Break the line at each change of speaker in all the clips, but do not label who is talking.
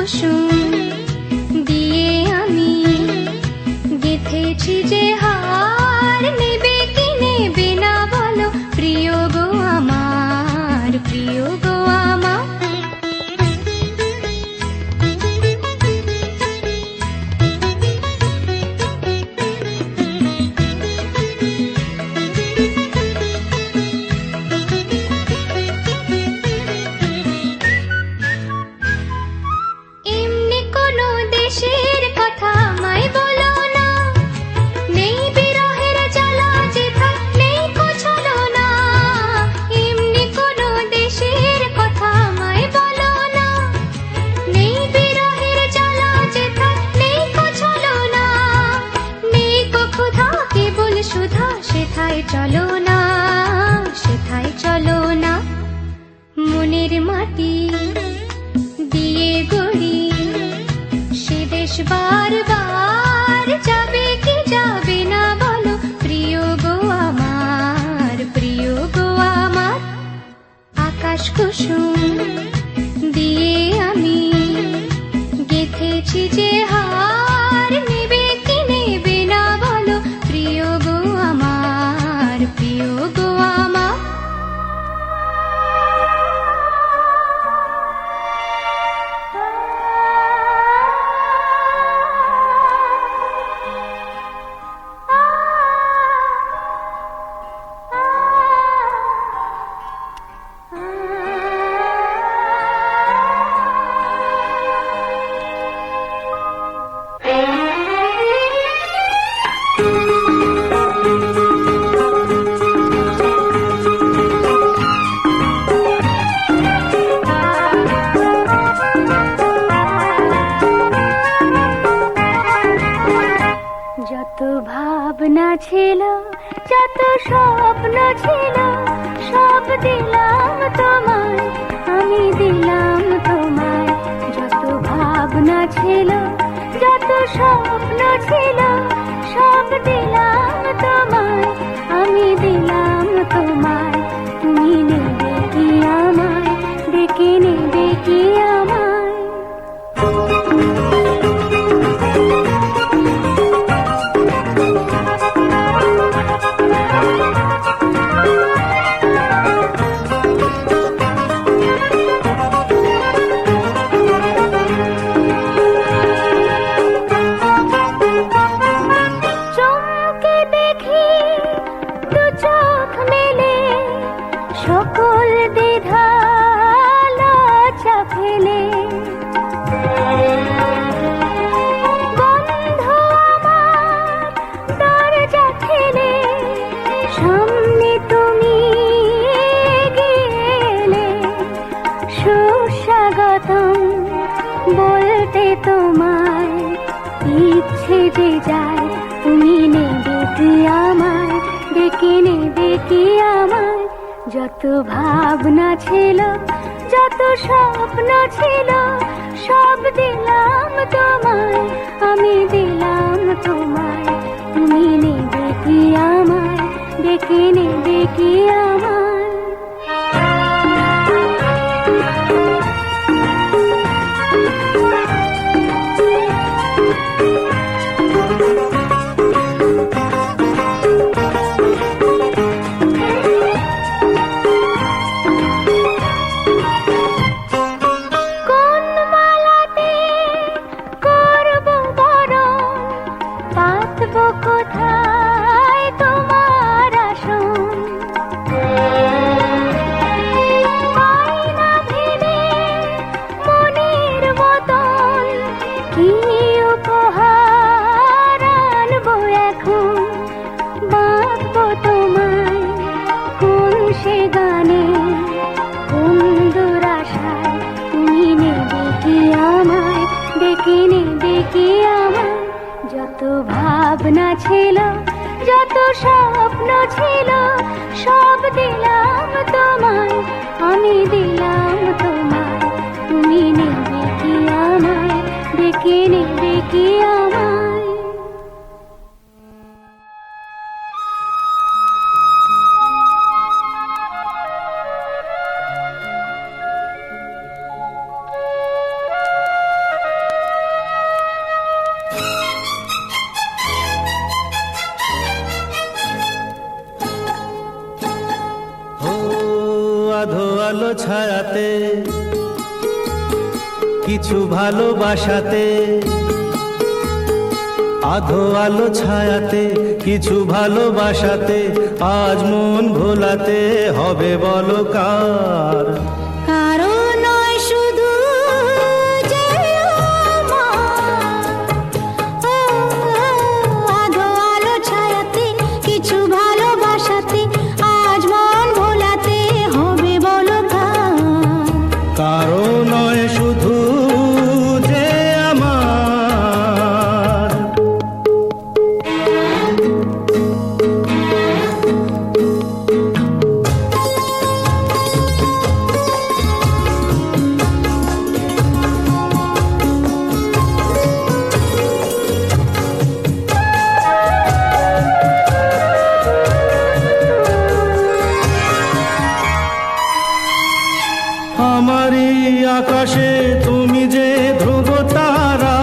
কুসুম দিয়ে আমি গেথেছি যে হার, নেবে কি নেবে না বলো প্রিয় গো আমার, প্রিয় গো আমার। এমনি কোনো দেশের কথা আমায় বলো না, নেই বিরহের জ্বালা যেথা নেই কোছলো না। এমনি কোনো দেশের কথা আমায় বলো না, নেই বিরহের জ্বালা যেথা নেই কোছলো না। নেই কো ক্ষুধা কেবল সুধা, সেথায় চলো না, সেথায় চলো না। মনের মাটি দিয়ে গড়ি সে দেশ বারবার, যাবে কি যাবে না বলো প্রিয় গো আমার, প্রিয় গো আমার। আকাশ কুসুম দিয়ে আমি গেথেছি যে হার, নেবে কি নেবে না বলো প্রিয় গো আমার, প্রিয় গো আমার। যত ভাবনা ছিল, যত স্বপ্ন ছিল, সব দিলাম তোমায়, আমি দিলাম তোমায়। যত ভাবনা ছিল, যত স্বপ্ন ছিল, সব দিলাম তোমায়, আমি দিলাম তোমায়। তুমি নেবে কি আমায়, ডেকে নেবে কি আমায়? চমকে দেখি দু চোখ মেলে, সকল দ্বিধা লজ্জা ফেলে। বন্ধ আমার দরজা ঠেলে, সামনে তুমি গেলে। সুস্বাগতম বলতে তোমায় ইচ্ছে যে যায়, তুমি নেবে কি আমায়, ডেকে নেবে কি আমায়? যত ভাবনা ছিল, যত স্বপ্ন ছিল, সব দিলাম তোমায়, আমি দিলাম তোমায়। তুমি নেবে কি আমায়, ডেকে নেবে কি আমায়? কোন মালাতে করব বরণ, পাতবো কোথায় তোমার আসন? আয়না ভেবে মনের মতন কি উপহার আনবো এখন? বাঁধবো তোমায় কোন সে গানে, কোন দুরাশায়? তুমি নেবে কি আমায়, ডেকে নেবে কি আমায়? যত ভাবনা ছিল, যত স্বপ্ন ছিল, সব দিলাম তোমায়, আমি দিলাম তোমায়। তুমি নেবে কি আমায়, ডেকে নেবে কি আমায়?
আধো আলো ছায়াতে কিছু ভালোবাসাতে, আধো আলো ছায়াতে কিছু ভালোবাসাতে, আজ মন ভোলাতে হবে বলো কার?
কারো নয় শুধু যে আমার, আধো আলো ছায়াতে কিছু ভালোবাসাতে, আজ মন ভোলাতে হবে বলো কার?
কারো নয় শুধু যে আমার। আমারই আকাশে তুমি যে ধ্রুব তারা,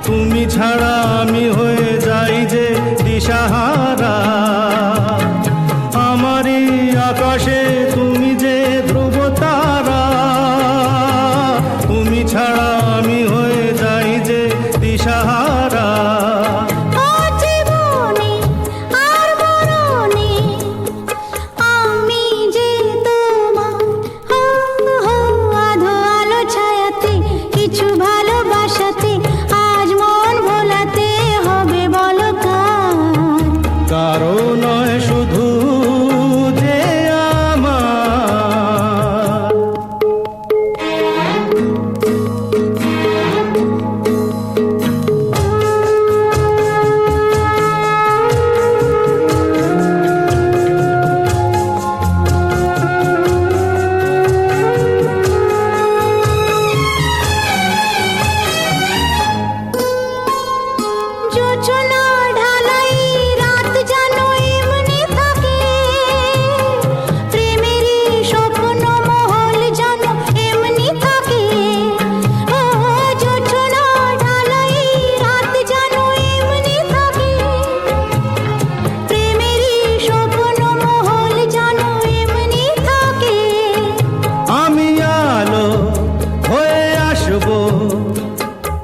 তুমি ছাড়া আমি হয়ে যাই যে দিশাহারা। আমারই আকাশে তুমি যে ধ্রুব তারা, তুমি ছাড়া আমি হয়ে যাই যে দিশাহারা। কারো নয় শুধু যে আমার।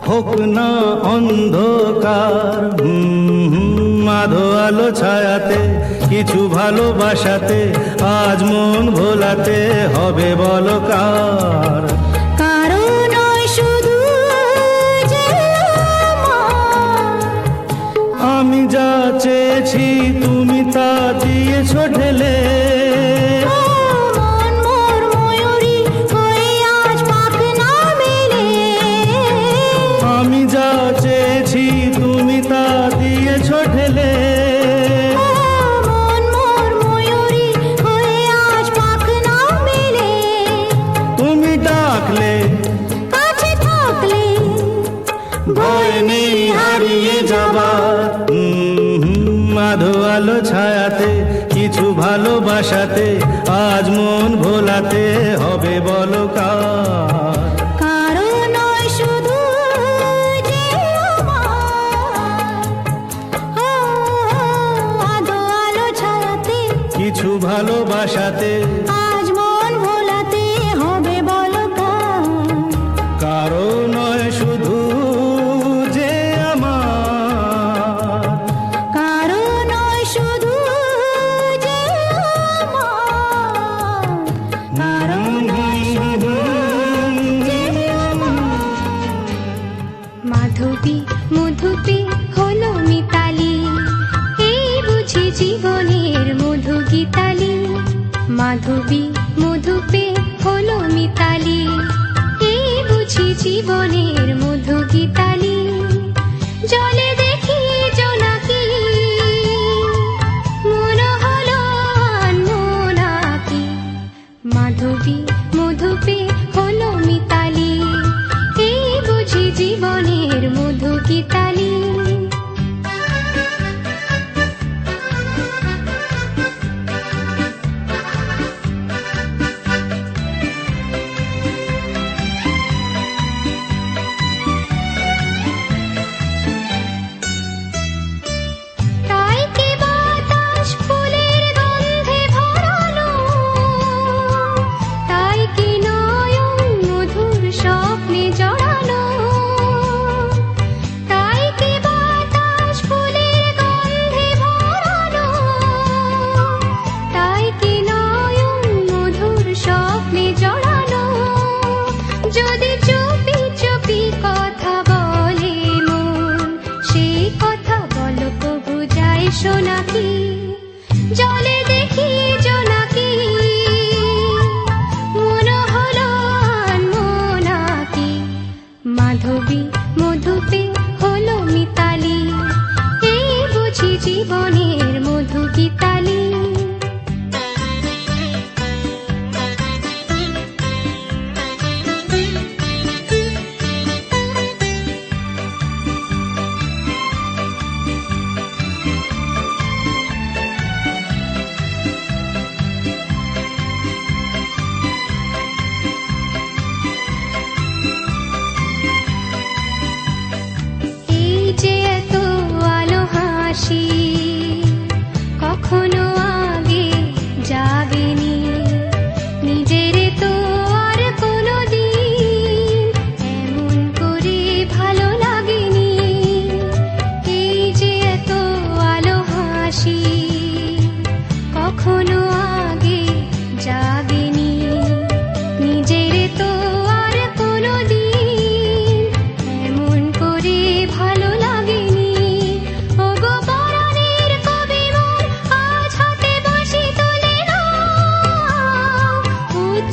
হোক না অন্ধকার, আধো আলো ছায়াতে কিছু ভালোবাসাতে, আজ মন ভোলাতে হবে বলো কার?
কারো নয় শুধু যে আমার,
আমি যা চেয়েছি তুমি তা দিয়েছ ঢেলে। আমি যা চেয়েছি তুমি তা দিয়েছ ঢেলে। তুমি ডাকলে
কাছে থাকলে
ভয় নেই হারিয়ে যাবার। আধো আলো ছায়াতে কিছু ভালোবাসাতে, আজ মন ভোলাতে হবে বলো কার?
কারো নয় শুধু যে আমার, আধো আলো ছায়াতে
কিছু ভালোবাসাতে,
আজ মন ভোলাতে হবে বলো কার?
কারো নয় শুধু যে আমার।
কারো নয় শুধু যে আমার, কারো নয় শুধু যে আমার।
মাধবী মধুতে হলো মিতালি, এই বুঝি জীবনের মধু গীতালি। মাধবী মধুপে হলো মিতালি, এই বুঝি জীবনের মধু গীতালি। জলে দেখি জোনাকি, মন হলো আনমোনাকি। মাধবী মধুপে হলো মিতালি, এই বুঝি জীবনের মধু গীতালি।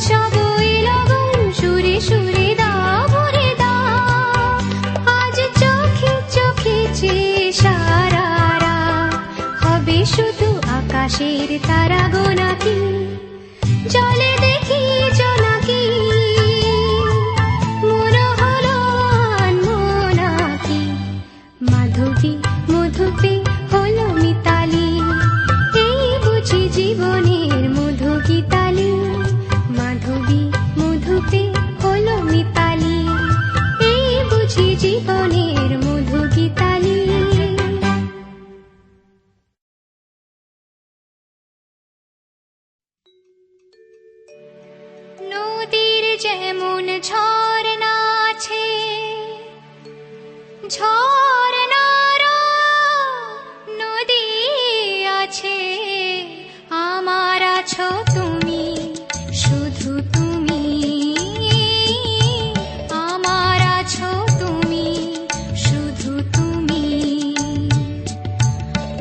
উৎসব এলবন সুরে সুরে দাও ভরে দাও আজ চোখে চোখে চেয়ে সারা রাত হবে শুধু আকাশের তারা গোনাকি জলে দেখি জোনাকি মনে হলো আনমোনাকি মাধবী মধুপে হলো মিতালি এই বুঝি জীবনের মধু গীতালি মাধবী মধুপে হলো মিতালি এই বুঝি জীবনের মধু গীতালি নদীর যেমন ঝরনা আছে ঝরনার নদী আছে আমার আছো তুমি শুধু তুমি আমার আছো তুমি শুধু তুমি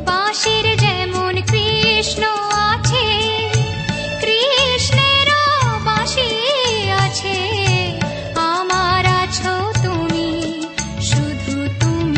বাঁশির যেমন কৃষ্ণ আছে কৃষ্ণেরও বাঁশি আছে আমার আছো তুমি শুধু তুমি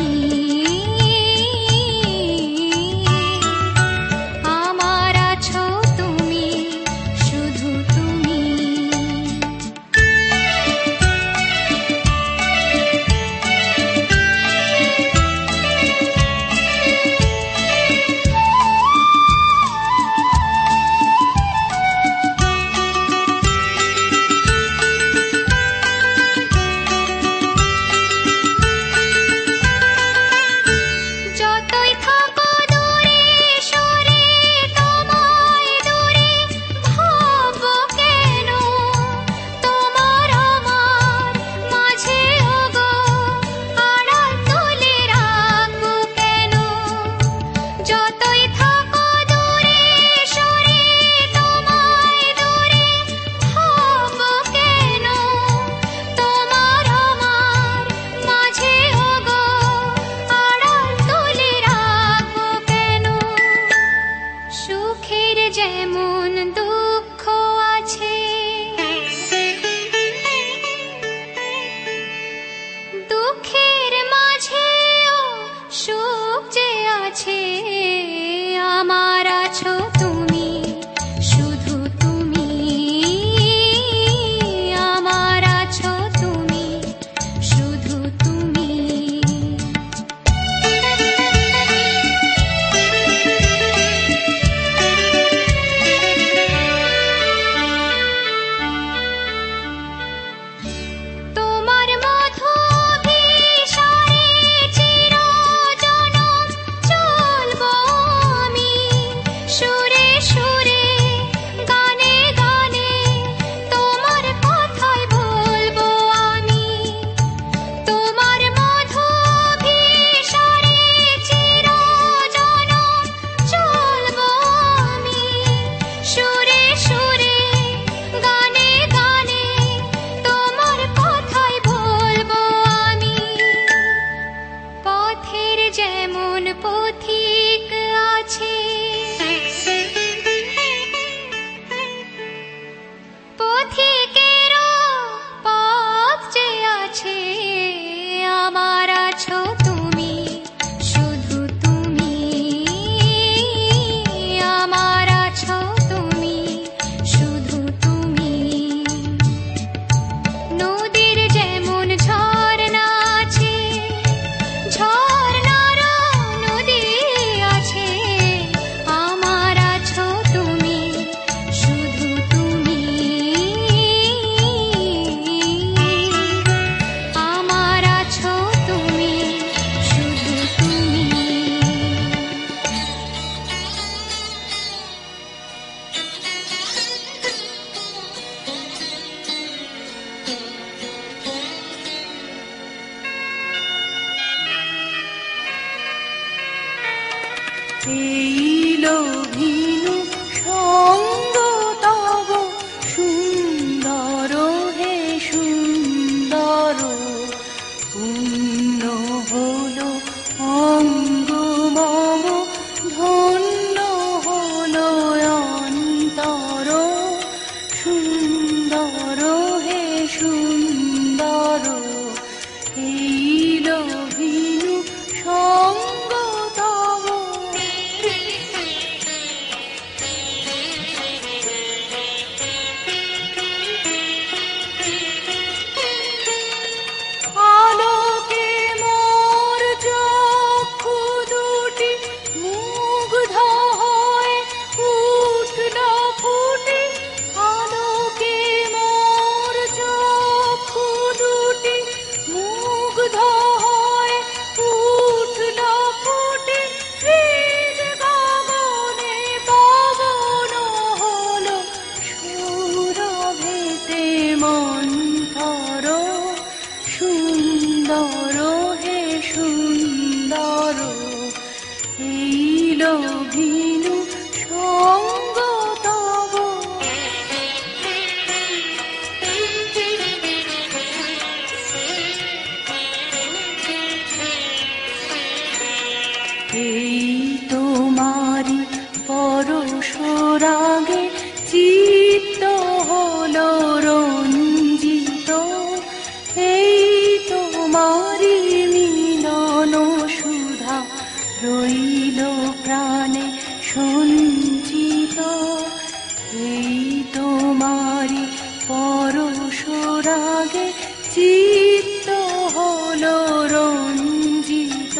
তোমারি পরশ রাগে চিত্ত হলো রঞ্জিত,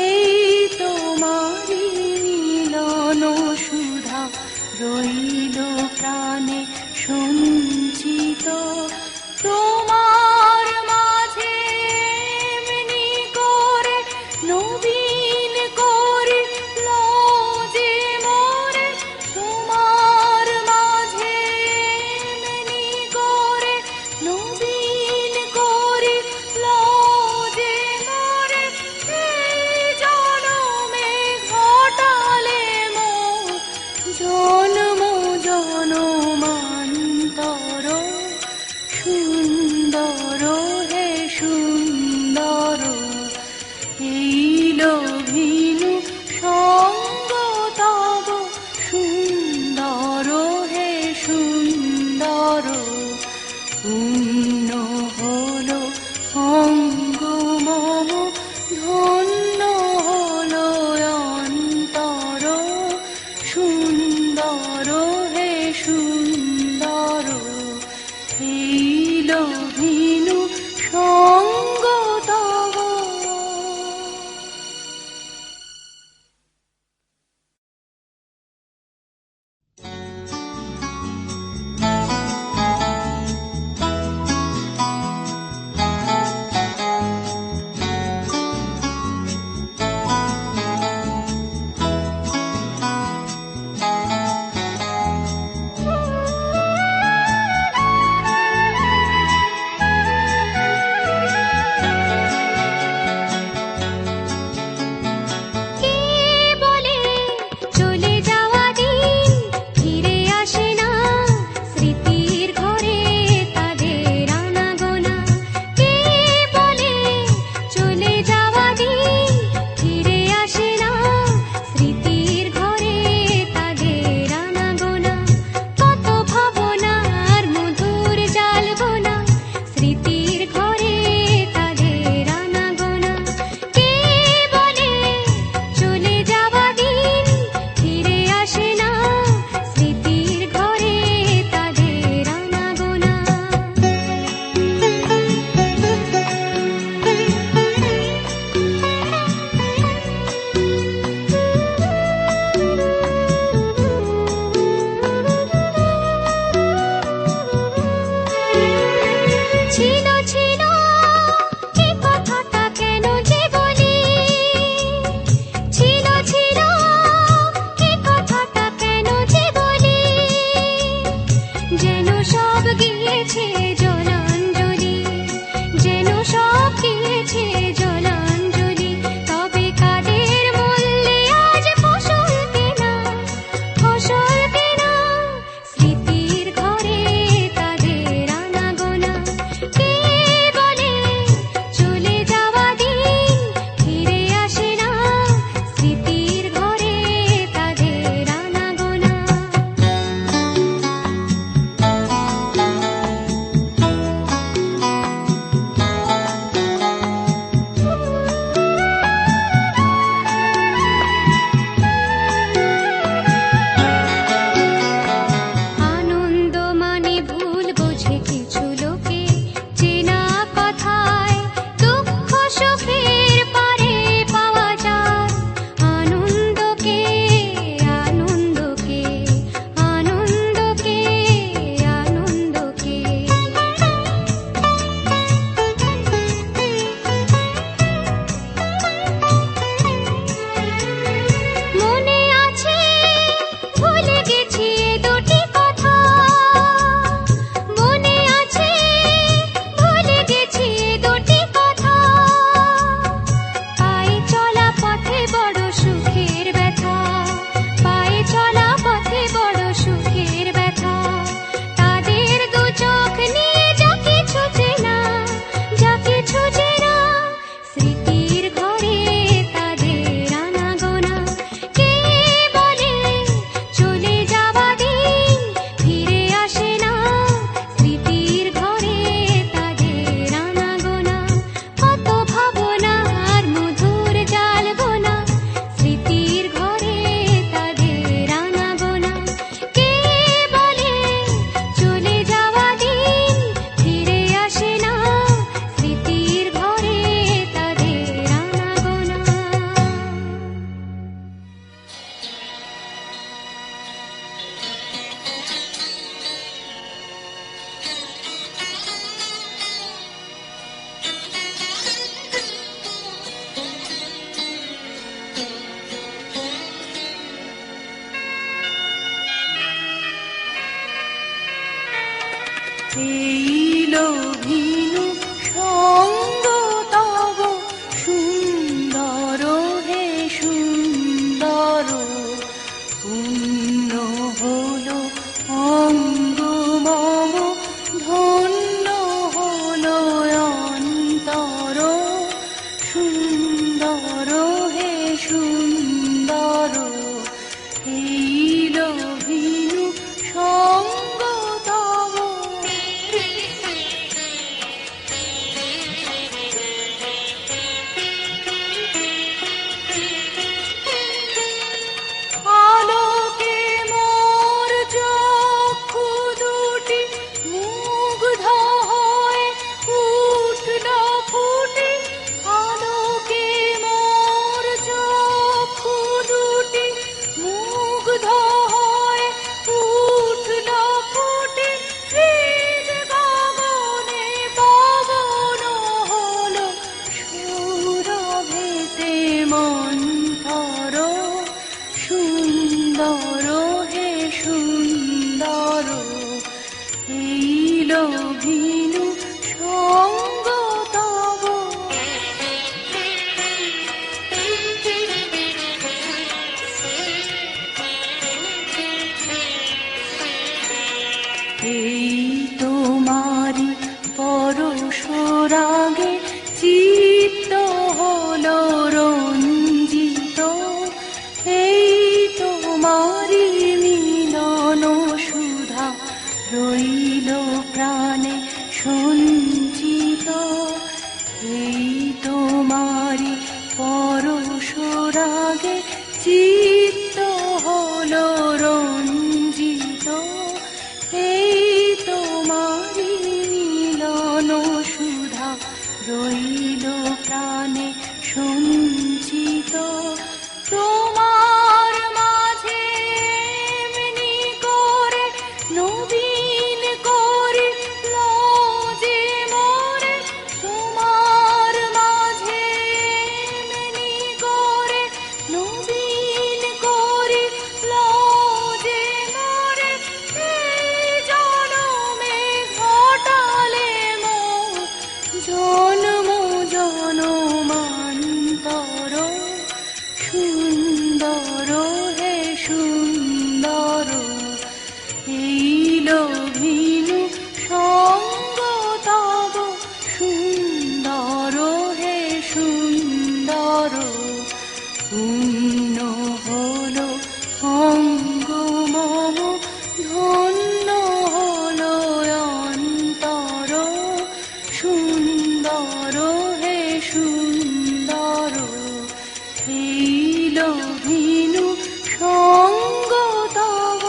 এই তোমারি মিলন সুধা রইল প্রাণে সঞ্চিত। তোমার মাঝে এমনি করে নবীন করে লজে মোরে, তোমার মাঝে এমনি করে নবীন করে লজে মোরে, এই জনমে ঘটালে মোর জন্ম জনমান্তর। সুন্দর হে সুন্দর, এইল ভিনু সঙ্গ তব। সুন্দর হে সুন্দর, পূর্ণ হলো অঙ্গ মম, ধন্য হলো অন্তর। সুন্দর হে সুন্দর, এইল ভিনু সঙ্গ তব। এইল ভিনু সঙ্গ তব সুন্দর হে সুন্দর পূর্ণ হলো অঙ্গ মম ধন্য হলো অন্তর সুন্দর হে সুন্দর এইল ভিনু সঙ্গ তব আলোকে মোর চক্ষু দুটি মুগ্ধ হয়ে উঠল ফুটে আলোকে মোর চক্ষু দুটি মুগ্ধ হয়ে উঠল ফুটে হৃদ গগনে পবন হলো সুরভেতে মন্থর সুন্দর হে সুন্দর এইল ভিনু সঙ্গ তব এই তোমারি পরশরাগে চিত্ত হলো রঞ্জিত এই তোমারি মিলন সুধা রইল প্রাণে সঞ্চিত এই তোমারি পরশরাগে চিত্ত হলো রঞ্জিত এই তোমারি মিলন সুধা রইল প্রাণে সঞ্চিত তোমার মাঝে এমনি করে নবীন করে লজে মরে তোমার মাঝে এমনি করে নবীন করে লজে মরে এই জনমে ঘটালে মোর জন্ম জনমান্তর সুন্দর হে সুন্দর এইল ভিনু সঙ্গ তব সুন্দর হে সুন্দর পূর্ণ হলো অঙ্গ মম ধন্য হলো অন্তর সুন্দর হে সুন্দর এইল ভিনু সঙ্গ তব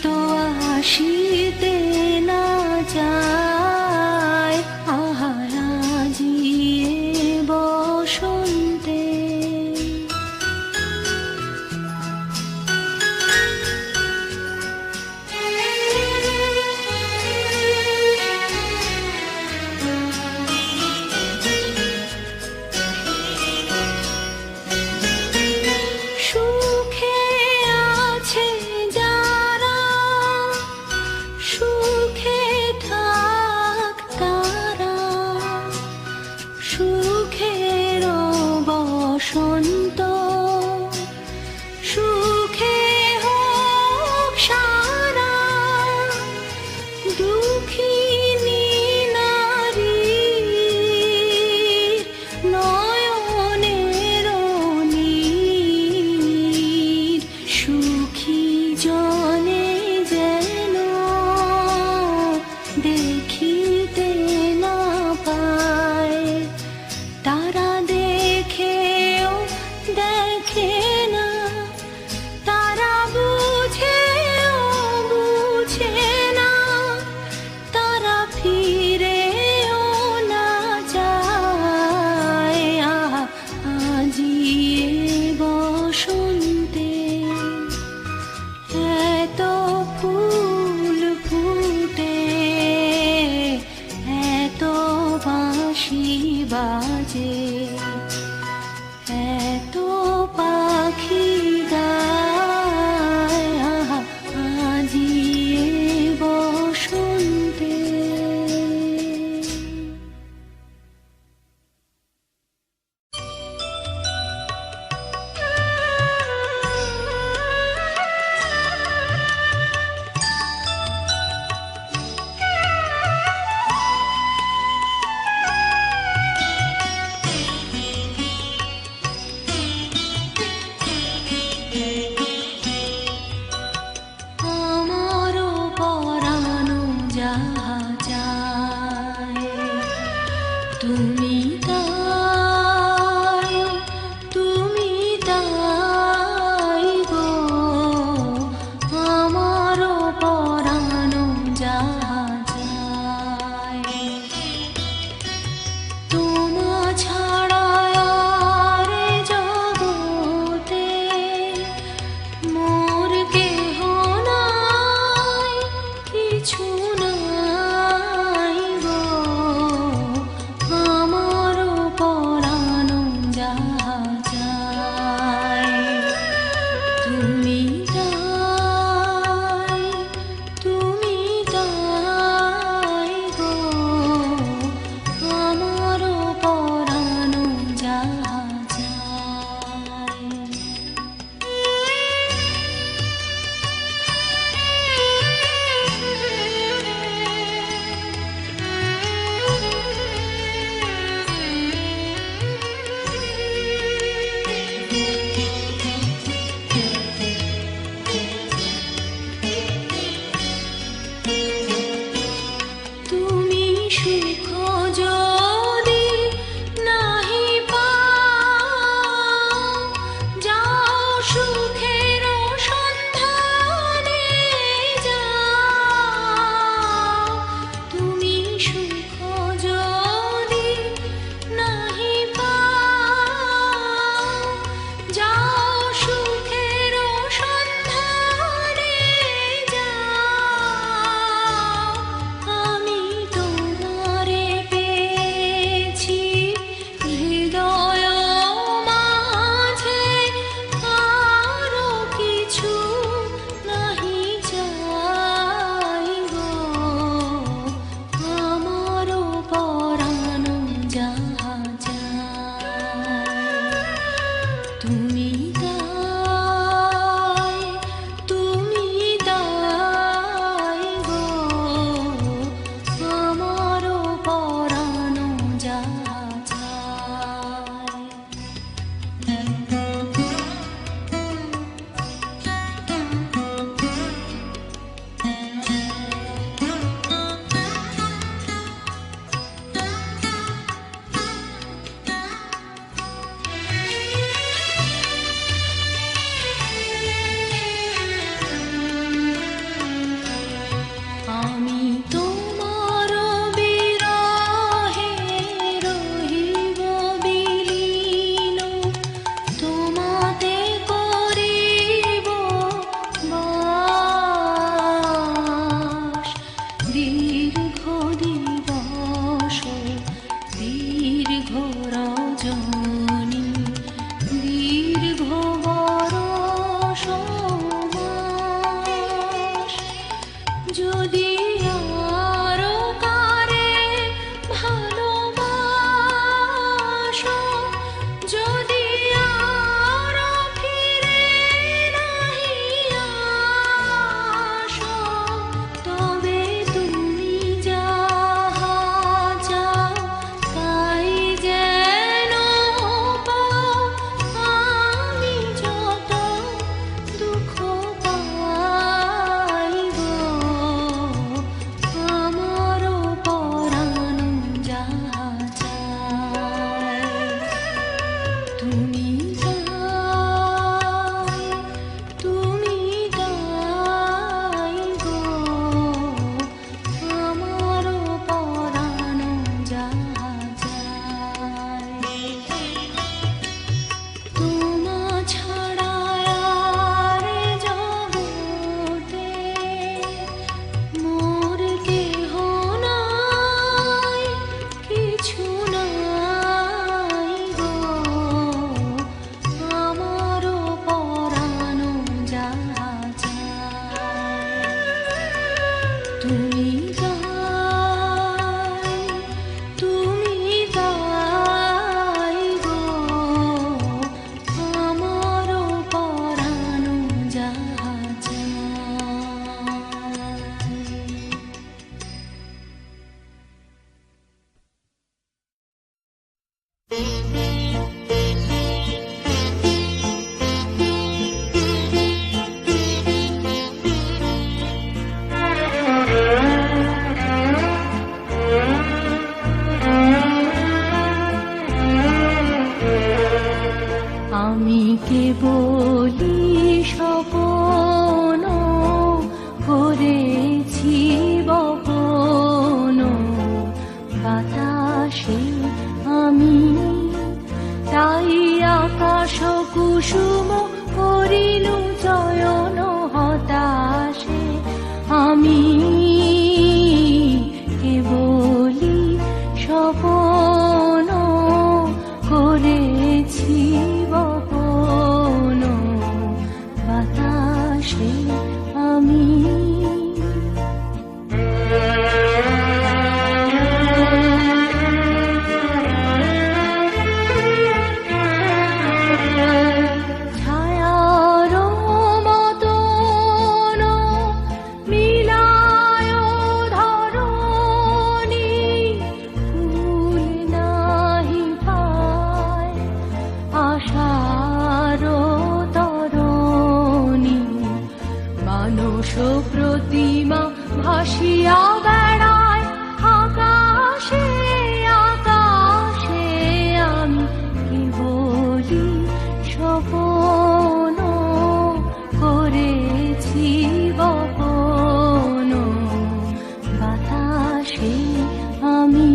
তো আসিতে না চায়, আহা রাজিয়ে বসন্তে। সুখে আছে যারা, সুখে থাক তারা, সুখের বসন্ত সুখে হোক সারা। দুঃখিনী নারীর নয়নের নীর, সুখী জনে যেন দেখিতে না পায়। তারা দেখেও দেখে না, তারা বুঝেও বুঝে না, তারা ফিরেও না যায়, আহা আজিয়ে বসন্তে। এত ফুল ফুটে, এত বাঁশি বাজে, এত পাখি গায়, আহা আজিয়ে বসন্তে। আমারও পরানো যাহা চায়, তুমি তাই, তুমি তাই গো। আমারও পরানো যাহা চায়, তোমা ছাড়া আর এ জগতে মোর কেহ নাই, কিছু নাই গো। আমারও পরানো যাহা চায়, তুমি তাই, তুমি তাই গো। আমারও পরানো যাহা চায়। তুমি সুখ যদি নাহি পাও, যাও সুখের সন্ধানে যাও। তুমি সুখ যদি নাহি পাও, যাও সুখের সন্ধানে যাও। আমি তোমারে পেয়েছি হৃদয় মাঝে, আরো কিছু নাহি চাই গো। আমারও পরানো যাহা চায়, তুমি তাই, তুমি তাই গো। আমারও পরানো যাহা চায়। তুমি তাই গো আমারও পরানো যাহা আমি কেবলি স্বপন করেছি বপন বাতাসে আমি তাই আকাশ কুসুম করিনু চয়ন হতাশে আমি কেবলি স্বপন করেছি বপন বাতাসে আমি ছায়ার মতন মিলায় ধরণী ফুল নাহি পায় আশার তরণী মানস প্রতিমা ভাসিয়া বেড়ায় আকাশে আকাশে আমি কেবলি স্বপন করেছি বপন বাতাসে আমি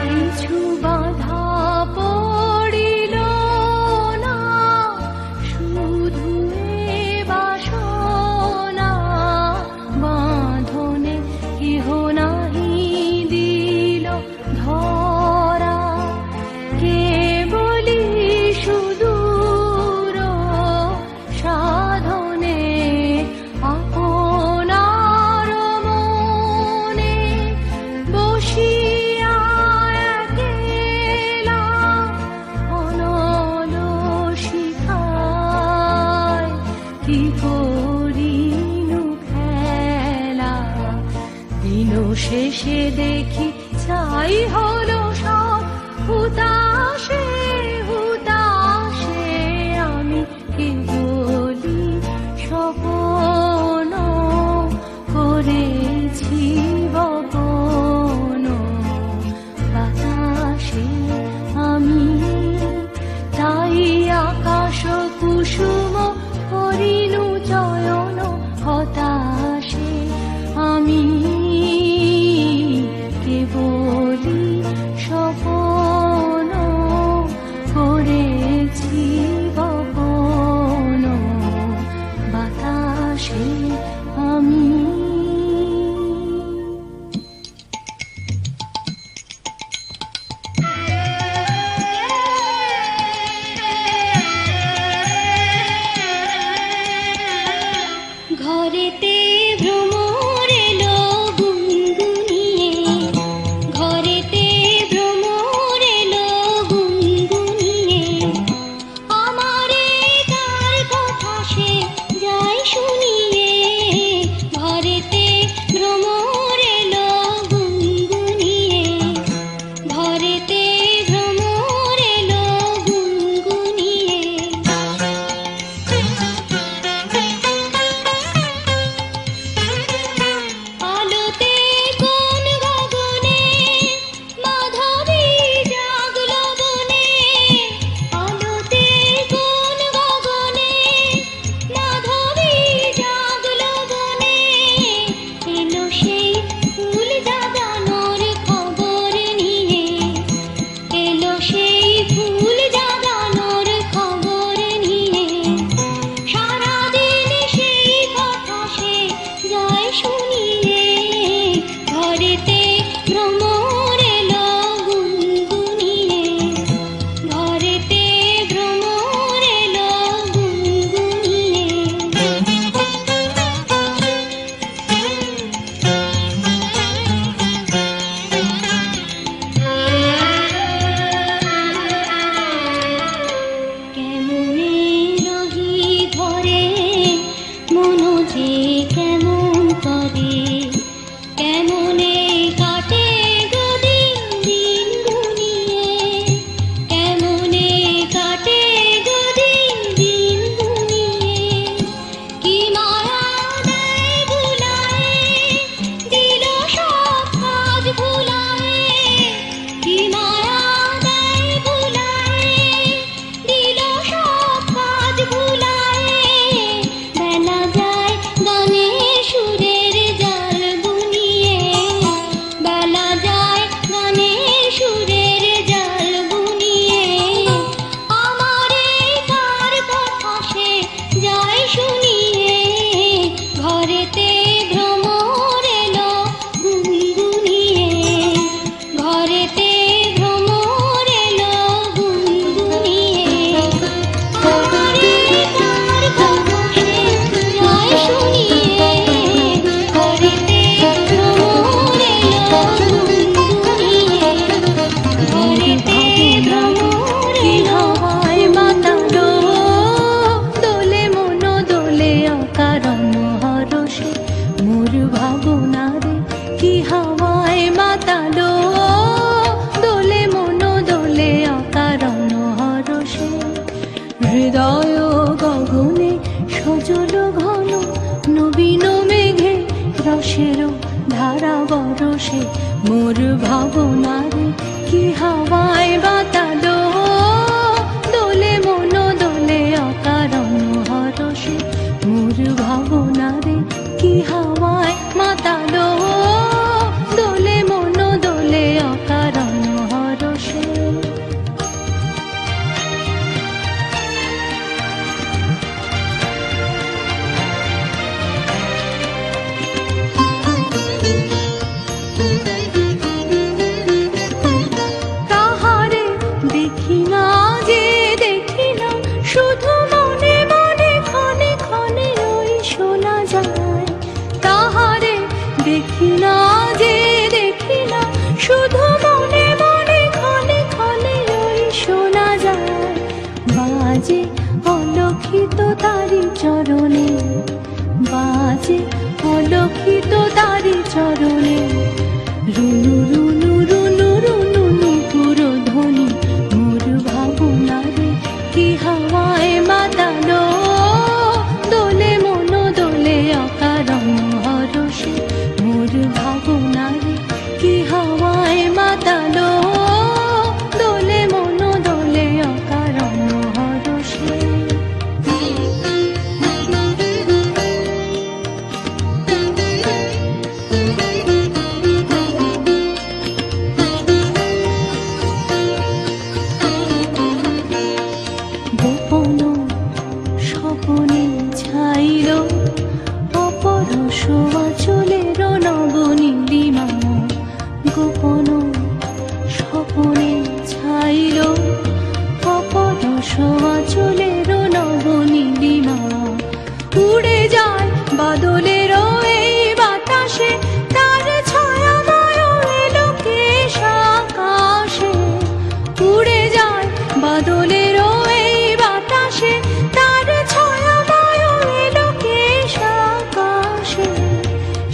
কিছু বাধা পড়িল না শুধু এ বাসনা বাঁধনে কেহ নাহি দিল ধরা কেবলি সুদূর সাধনে আপনার মনে বসিয়া একেলা অনল শিখায় কি করিনু খেলা দিন শেষে দেখি ছাই হলো সব হুতাশে হুতাশে আমি কেবলি স্বপন করেছি বপন বাতাসে আমি তাই আকাশ কুসুম করিনু চয়ন হতাশে আমি কেবলি রসেরও ধারা বরসে মোর ভাবনারে কি হাওয়ায় বাতালো দোলে মন দোলে অকারণ হরসে মোর ভাবনারে কি হাওয়ায় মাতালো দোলে মন দোলে অকারণ হরসে তাহারে দেখি না যে দেখি না শুধু মনে মনে ক্ষণে ক্ষণে ওই শোনা যায় তাহারে দেখি না যে দেখি না শুধু মনে মনে ক্ষণে ক্ষণে ওই শোনা যায় বাজে অলক্ষিত তারি চরণে বাজে অলক্ষিত তারি চরণে রুনু রুনু রুনু রুনু নুপুর ধ্বনি মোর ভাবনারে কি হাওয়ায় মাতালো দোলে মন দোলে অকারণ হরসে মোর ভাবনারে কি হাওয়ায় মাতালো দোলে মন দোলে অকারণ হরসে গোপন স্বপনে ছাইল অপরশ আঁচলের নবনীলিমা গোপন স্বপনে ছাইল অপরশ আঁচলের নবনীলিমা উড়ে যায় বাদলের এই বাতাসে তার ছায়াময় এলোকেশ আকাশে উড়ে যায় বাদলের এই বাতাসে তার ছায়াময় এলোকেশ আকাশে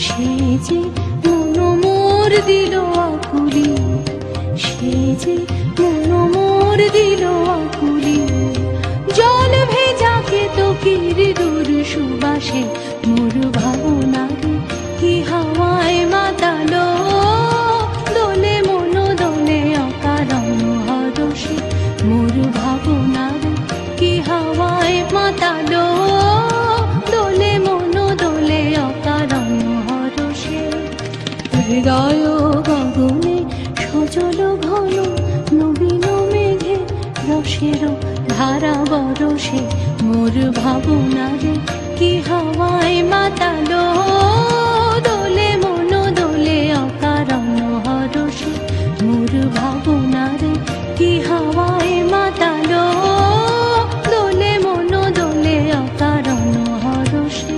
সে যে মন মোর দিল আকুলি সে যে মন মোর দিল আকুলি জল ভেজা কেতকীর দূর সুবাসে মোর ভাবনারে কি হাওয়ায় মাতালো দোলে মন দোলে অকারণ হরসে মোর ভাবনারে কি হাওয়ায় মাতালো দোলে মন দোলে অকারণ হরসে হৃদয় গগনে সজল ঘন নবীন মেঘে রসের ধারা বরসে মোর ভাবনারে কি হাওয়ায় মাতালো দোলে মন দোলে অকারণ হরসে মোর ভাবনারে কি হাওয়ায় মাতালো দোলে মন দোলে অকারণ হরসে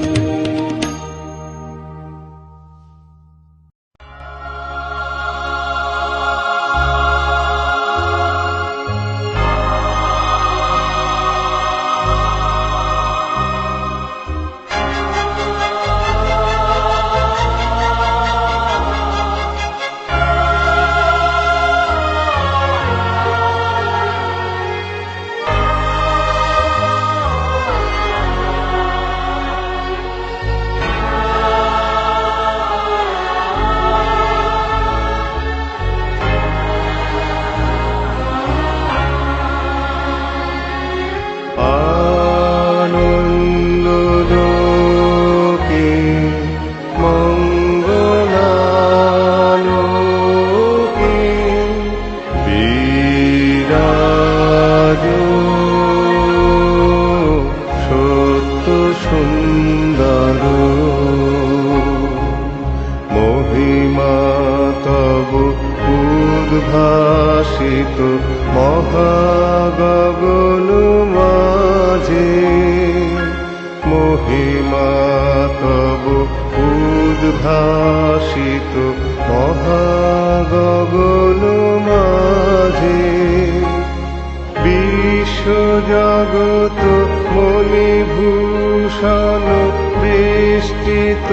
আনন্দলোকে মঙ্গলালোকে বিরাজ সত্য সুন্দর মহিমা তব উদ্ভাসিত মহাগগন মাঝে মহিমা তব উদ্ভাসিত মহাগগন মাঝে বিশ্বজগৎ মণিভূষণ বেষ্টিত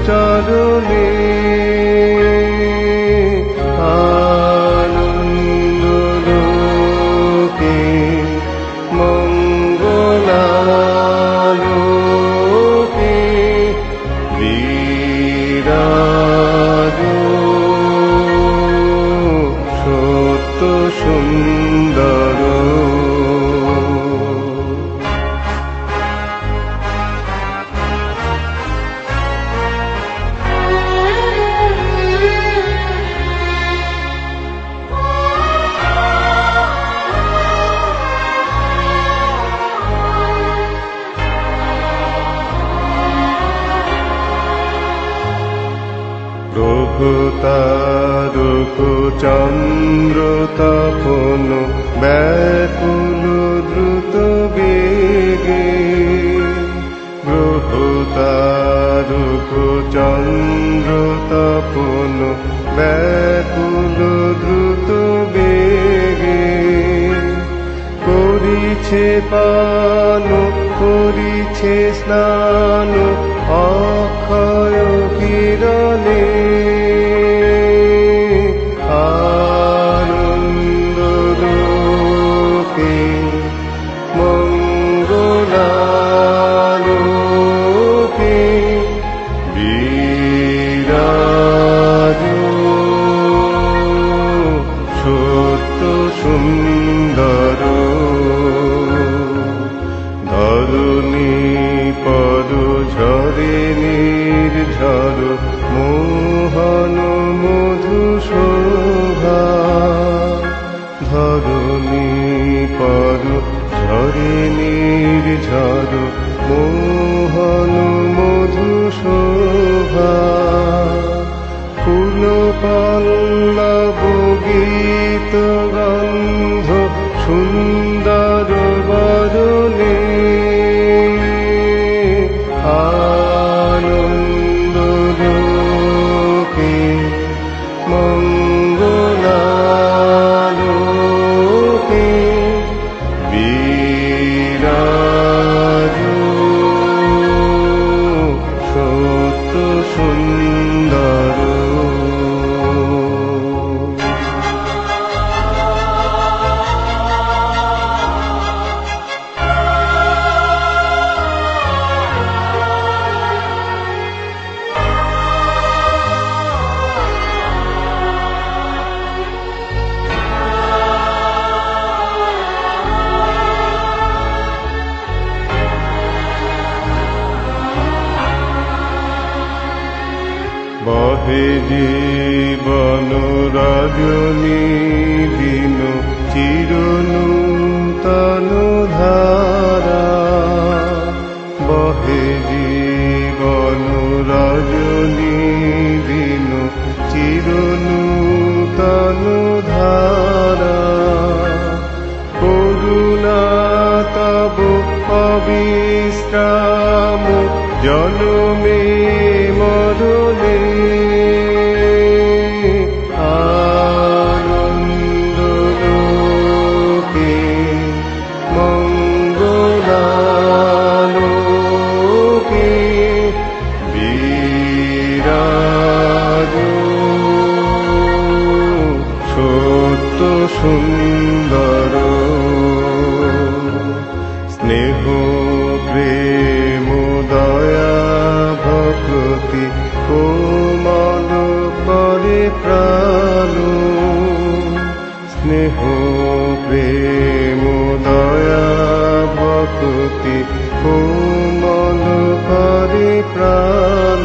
চরণে আনন্দলোকে মঙ্গলালোকে বিরা
সুন্দর। প্রভু তারক চন্দ্র তপন ব্যাকুল দ্রুত বেগে, গ্রহ তারক চন্দ্র তপন ব্যাকুল দ্রুত বেগে, করিছে পান করিছে স্নান অক্ষয় কিরণে, আনন্দ লোকে মঙ্গলালোকে বিরাজ সত্য সুন্দর। ধরণী পর ঝরে নির্ঝর মোহন মধু শোভা, ধরণী পর ঝরে নির্ঝর মোহন মধু শোভা, ফুল পল্লব গীত গন্ধ সুন্দর বরণে, আনন্দ লোকে মঙ্গলালোকে বিরাজ সত্য সুন্দর। বহে জীবন রজনী দিন চিরনূতন ধারা, বহে জীবন রজনী দিন চিরনূতন ধারা, করুণা তব অবিশ্রাম জনমে মরণে, আনন্দ লোকে মঙ্গলালোকে বিরাজ সত্য সুন্দর। স্নেহ প্রেম দয়া ভক্তি কোমল করে প্রাণ, স্নেহ প্রেম দয়া ভক্তি কোমল করে প্রাণ,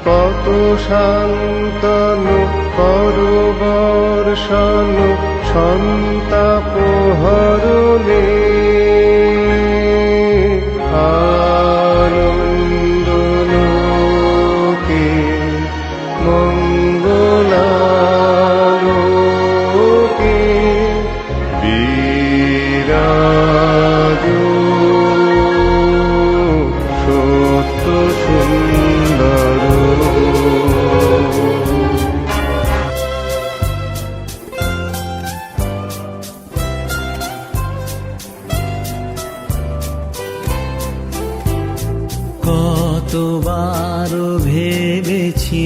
কত শান্তন করবর্ষণ সন্তাপ হরণে, আনন্দ লোকে মঙ্গলালোকে বিরাজ সত্য সুন্দর।
কতবার ভেবেছি